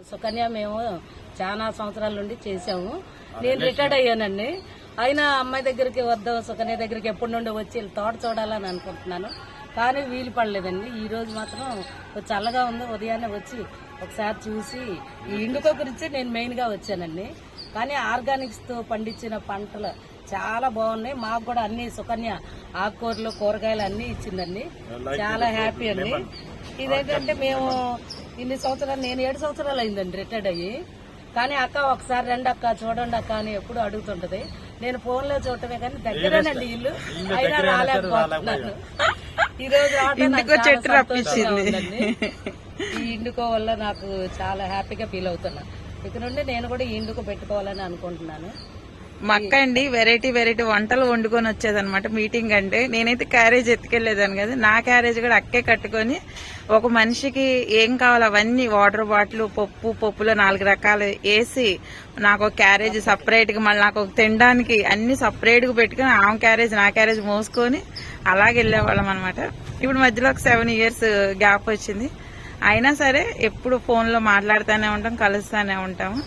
సుకన్య మేము చాలా సంవత్సరాల నుండి చేసాము. నేను రిటైర్డ్ అయ్యానండి. అయినా అమ్మాయి దగ్గరికి వద్దాం, సుకన్య దగ్గరికి ఎప్పటి నుండి వచ్చి తోట చూడాలని అనుకుంటున్నాను. కానీ వీలు పడలేదండి. ఈ రోజు మాత్రం చల్లగా ఉంది, ఉదయాన్నే వచ్చి ఒకసారి చూసి ఈ ఇండుకో గురించి నేను మెయిన్ గా వచ్చానండి. కానీ ఆర్గానిక్స్ తో పండించిన పంటలు చాలా బాగున్నాయి. మాకు కూడా అన్ని సుకన్య ఆకుకూరలు కూరగాయలు అన్ని ఇచ్చిందండి. చాలా హ్యాపీ అండి. ఇదేంటంటే మేము ఇన్ని సంవత్సరాలు, నేను 7 సంవత్సరాలు అయిందండి రిటైర్డ్ అయ్యి. కానీ అక్క ఒకసారి రండి అక్క, చూడండి అక్క అని ఎప్పుడు అడుగుతుంటది. నేను ఫోన్ లో చూడటమే కానీ దగ్గరేనండి ఇల్లు, అయినా రాలేకపోతున్నాను. ఈ రోజు ఈ ఇండుకో వల్ల నాకు చాలా హ్యాపీగా ఫీల్ అవుతున్నా. ఇక నుండి నేను కూడా ఈ ఇండుకో పెట్టుకోవాలని అనుకుంటున్నాను. మా అక్క అండి వెరైటీ వంటలు వండుకొని వచ్చేదన్నమాట మీటింగ్ అంటే. నేనైతే క్యారేజ్ ఎత్తుకెళ్లేదాను కదా, నా క్యారేజ్ కూడా అక్కే కట్టుకొని ఒక మనిషికి ఏం కావాలి అవన్నీ వాటర్ బాటిల్, పప్పులో 4 రకాలు వేసి నాకు ఒక క్యారేజ్ సపరేట్ గా, మళ్ళీ నాకు తినడానికి అన్ని సపరేట్ గా పెట్టుకుని ఆమె క్యారేజ్ నా క్యారేజ్ మోసుకొని అలాగే వెళ్ళేవాళ్ళం అనమాట. ఇప్పుడు మధ్యలో ఒక 7 years గ్యాప్ వచ్చింది. అయినా సరే ఎప్పుడు ఫోన్ లో మాట్లాడుతూనే ఉంటాం, కలుస్తానే ఉంటాము.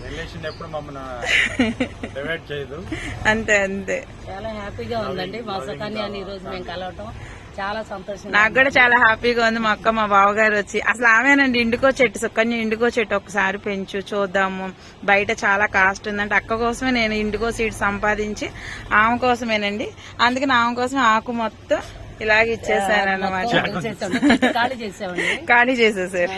అంతే చాలా హ్యాపీగా ఉందండి మా సుకన్యని ఈ రోజు మేము కలవటం. చాలా సంతోషం. నాకు కూడా చాలా హ్యాపీగా ఉంది. మా అక్క మా బావగారు వచ్చి, అసలు ఆమెనండి ఇండుకో చెట్టు, సుకన్య ఇండుకో చెట్టు ఒకసారి పెంచు చూద్దాము, బయట చాలా కాస్ట్ ఉందంటే అక్క కోసమే నేను ఇండుకో సీడ్ సంపాదించి ఆమె కోసమేనండి. అందుకని ఆమె కోసం ఆకు మొత్తం ఇలాగ ఇచ్చేసాను అన్నమాట. ఖాళీ చేసేసారు.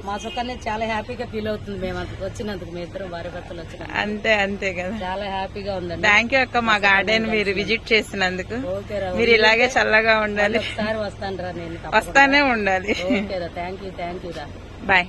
మా సుకన్య చాలా హ్యాపీగా ఫీల్ అవుతుంది మేము వచ్చినందుకు, మీ ఇద్దరు భార్య భర్తలు వచ్చిన. అంతే కదా, చాలా హ్యాపీగా ఉందండి. థ్యాంక్ యూ అక్క, మా గార్డెన్ మీరు విజిట్ చేసినందుకు. మీరు ఇలాగే చల్లగా ఉండాలి. ఒకసారి వస్తాను రా, నేను వస్తానే ఉండాలి. ఓకేరా, థ్యాంక్ యూ రా. బాయ్.